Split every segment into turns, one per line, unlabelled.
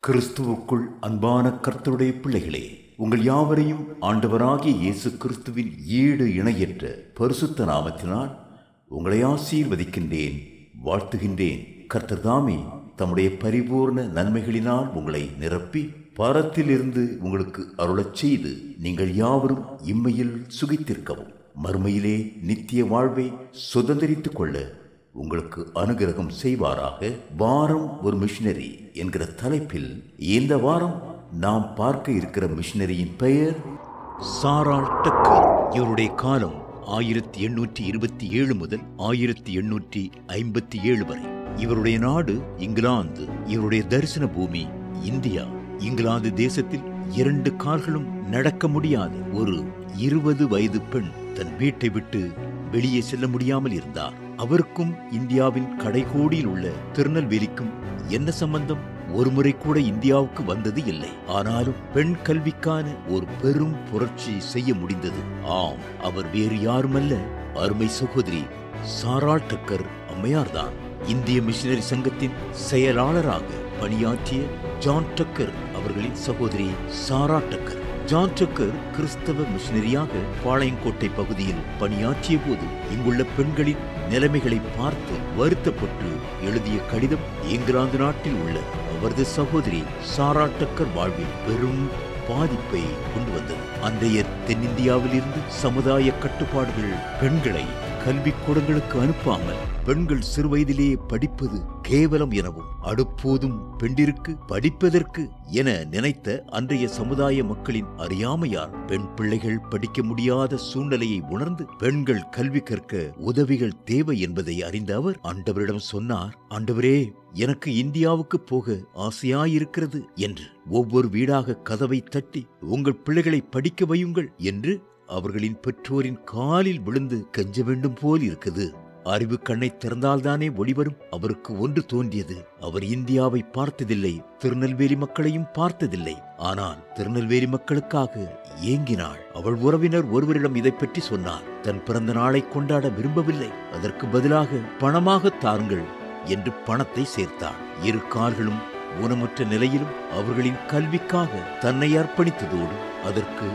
கிறிஸ்துவுக்குள் அன்பான கர்த்தருடைய பிள்ளைகளே, உங்கள் யாவரையும் ஆண்டவராகிய இயேசு கிறிஸ்துவின் ஈடு இணையற்ற பரிசுத்த நாமத்தினால் உங்களை ஆசீர்வதிக்கின்றேன், வாழ்த்துகின்றேன். கர்த்தர் தாமே தம்முடைய பரிபூர்ண நன்மைகளினால் உங்களை நிரப்பி பரத்திலிருந்து உங்களுக்கு அருளச் செய்து நீங்கள் யாவரும் இம்மையில் சுகித்திருக்கவும் மறுமையிலே நித்திய வாழ்வை சுதந்திரித்துக் கொள்ள உங்களுக்கு அனுகிரகம் செய்வாராக. வாரம் ஒரு மிஷனரி என்கிற தலைப்பில் இந்த வாரம் நாம் பார்க்க இருக்கிற மிஷனரியின் பெயர் சாராள் டக்கர். இவருடைய காலம் 1827 முதல் 1857 வரை. இவருடைய நாடு இங்கிலாந்து. இவருடைய தரிசன பூமி இந்தியா. இங்கிலாந்து தேசத்தில் 2 கால்களும் நடக்க முடியாத ஒரு 20 வயது பெண் தன் வீட்டை விட்டு வெளியே செல்ல முடியாமல் இருந்தார். அவருக்கும் இந்தியாவின் கடைகோடியில் உள்ள திருநெல்வேலிக்கும் என்ன சம்பந்தம்? ஒருமுறை கூட இந்தியாவுக்கு வந்தது இல்லை. ஆனாலும் பெண் கல்விக்கான ஒரு பெரும் புரட்சி செய்ய முடிந்தது. ஆம், அவர் வேறு யாருமல்ல, அருமை சகோதரி சாராள் டக்கர் அம்மையார்தான். இந்திய மிஷனரி சங்கத்தின் செயலாளராக பணியாற்றிய ஜான் டக்கர் அவர்களின் சகோதரி சாராள் டக்கர். ஜான் டக்கர் கிறிஸ்தவ மிஷனரியாக பாளையங்கோட்டை பகுதியில் பணியாற்றிய போது இங்குள்ள பெண்களின் நிலைமைகளை பார்த்து வருத்தப்பட்டு எழுதிய கடிதம் இங்கிலாந்து நாட்டில் உள்ள அவரது சகோதரி சாராள் டக்கர் வாழ்வில் பெரும் பாதிப்பை கொண்டு வந்தது. அன்றைய தென்னிந்தியாவில் இருந்து சமுதாய கட்டுப்பாடுகள் பெண்களை கல்விக்கூடங்களுக்கு அனுப்பாமல் பெண்கள் சிறுவயதிலேயே படிப்பது கேவலம் எனவும் அடுப்போதும் பெண்டிற்கு படிப்பதற்கு என நினைத்த அன்றைய சமுதாய மக்களின் அறியாமையால் பெண் பிள்ளைகள் படிக்க முடியாத சூழ்நிலையை உணர்ந்து பெண்கள் கல்வி கற்க உதவிகள் தேவை என்பதை அறிந்த அவர் ஆண்டவரிடம் சொன்னார், ஆண்டவரே, எனக்கு இந்தியாவுக்கு போக ஆசையாயிருக்கிறது என்று. ஒவ்வொரு வீடாக கதவை தட்டி உங்கள் பிள்ளைகளை படிக்க வையுங்கள் என்று அவர்களின் பெற்றோரின் காலில் விழுந்து கெஞ்ச வேண்டும் போல் இருக்குது. அறிவு கண்ணை திறந்தால்தானே ஒளிவரும். அவருக்கு ஒன்று தோன்றியது. அவர் இந்தியாவை பார்த்ததில்லை, திருநெல்வேலி மக்களையும் பார்த்ததில்லை. ஆனால் திருநெல்வேலி மக்களுக்காக ஏங்கினாள். அவள் உறவினர் ஒருவரிடம் இதை பற்றி சொன்னார். தன் பிறந்த நாளை கொண்டாட விரும்பவில்லை, அதற்கு பதிலாக பணமாக தாருங்கள் என்று பணத்தை சேர்த்தாள். 2 கால்களும் ஊனமுற்ற நிலையிலும் அவர்களின் கல்விக்காக தன்னை அர்ப்பணித்ததோடு அதற்கு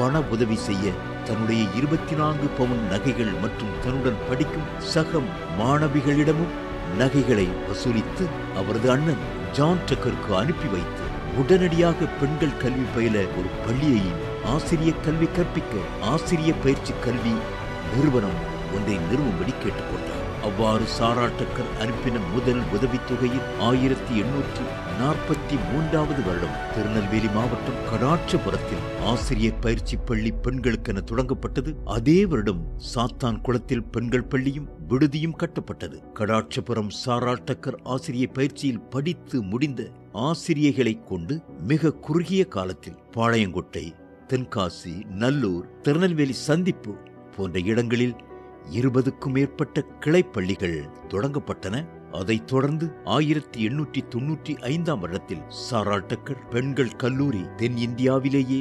பண உதவி செய்ய தன்னுடைய 24 பவுன் நகைகள் மற்றும் தன்னுடன் படிக்கும் சக மாணவிகளிடமும் நகைகளை வசூலித்து அவரது அண்ணன் ஜான் டக்கருக்கு அனுப்பி வைத்து உடனடியாக பெண்கள் கல்வி பயில ஒரு பள்ளியையும் ஆசிரிய கல்வி கற்பிக்க ஆசிரிய பயிற்சி கல்வி நிறுவனம் ஒன்றை நிறுவும்படி கேட்டுக்கொண்டார். அவ்வாறு சாராள் டக்கர் அனுப்பின முதல் உதவித்தொகையில் 1843 வருடம் திருநெல்வேலி மாவட்டம் கடாட்சபுரத்தில் ஆசிரியர் பயிற்சி பள்ளி பெண்களுக்கென தொடங்கப்பட்டது. அதே வருடம் சாத்தான் குளத்தில் பெண்கள் பள்ளியும் விடுதியும் கட்டப்பட்டது. கடாட்சபுரம் சாராள் டக்கர் ஆசிரியர் பயிற்சியில் படித்து முடிந்த ஆசிரியர்களை கொண்டு மிக குறுகிய காலத்தில் பாளையங்கோட்டை, தென்காசி, நல்லூர், திருநெல்வேலி சந்திப்பு போன்ற இடங்களில் 20க்கும் மேற்பட்ட கிளைப்பள்ளிகள் தொடங்கப்பட்டன. அதைத் தொடர்ந்து 1895 வருடத்தில் சாராள் டக்கர் பெண்கள் கல்லூரி தென் இந்தியாவிலேயே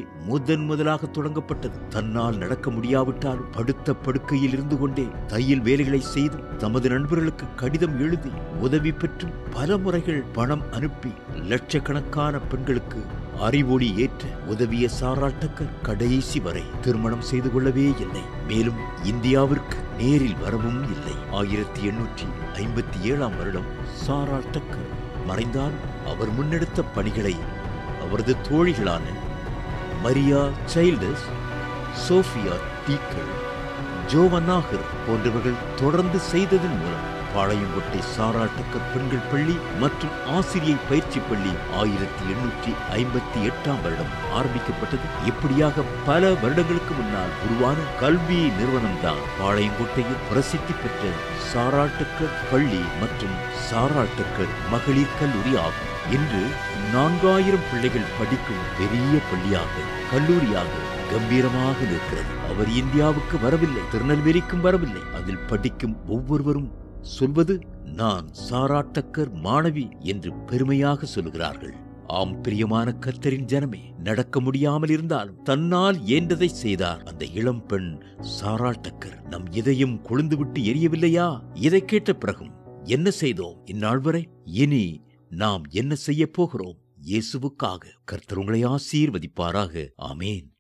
முதலாக தொடங்கப்பட்டது. தன்னால் நடக்க முடியாவிட்டால் படுத்த படுக்கையில் இருந்து கொண்டே தையல் வேலைகளை செய்து தமது நண்பர்களுக்கு கடிதம் எழுதி உதவி பெற்றும் பல முறைகள் பணம் அனுப்பி லட்சக்கணக்கான பெண்களுக்கு அறிவொளி ஏற்ற உதவிய சாராள் டக்கர் கடைசி வரை திருமணம் செய்து கொள்ளவே இல்லை. மேலும் இந்தியாவிற்கு நேரில் வரவும் இல்லை. 1857 வருடம் சாராள் டக்கர் மறைந்தால் அவர் முன்னெடுத்த பணிகளை அவரது தோழிகளான மரியா சைல்டஸ், சோஃபியா டீக்கர், ஜோவனாகர் போன்றவர்கள் தொடர்ந்து செய்ததன் மூலம் பாளையங்கோட்டை சாராள் டக்கர் பெண்கள் பள்ளி மற்றும் ஆசிரியர் பயிற்சி பள்ளி 1858 வருடம் ஆரம்பிக்கப்பட்டது. இப்படியாக பல வருடங்களுக்கு முன்னால் உருவான கல்வி நிறுவனம் தான் பாளையங்கோட்டையில் பிரசித்தி பெற்ற சாராள் டக்கர் பள்ளி மற்றும் சாராள் டக்கர் மகளிர் கல்லூரி ஆகும். இன்று 4000 பிள்ளைகள் படிக்கும் பெரிய பள்ளியாக, கல்லூரியாக கம்பீரமாக இருக்கிறது. அவர் இந்தியாவுக்கு வரவில்லை, திருநெல்வேலிக்கும் வரவில்லை. அதில் படிக்கும் ஒவ்வொருவரும் சொல்வது, நான் சாராள் டக்கர் மாணவி என்று பெருமையாக சொல்லுகிறார்கள். ஆம், பிரியமான கர்த்தரின் ஜனமே, நடக்க முடியாமல் இருந்தாலும் தன்னால் இயன்றதை செய்தார் அந்த இளம் பெண் சாராள் டக்கர். நம் இதயம் கொழுந்து விட்டு எரியவில்லையா? இதை கேட்ட பிறகும் என்ன செய்தோம் இந்நாள் வரை? இனி நாம் என்ன செய்ய போகிறோம்? இயேசுவுக்காக. கர்த்தர் உங்களை ஆசீர்வதிப்பாராக. ஆமேன்.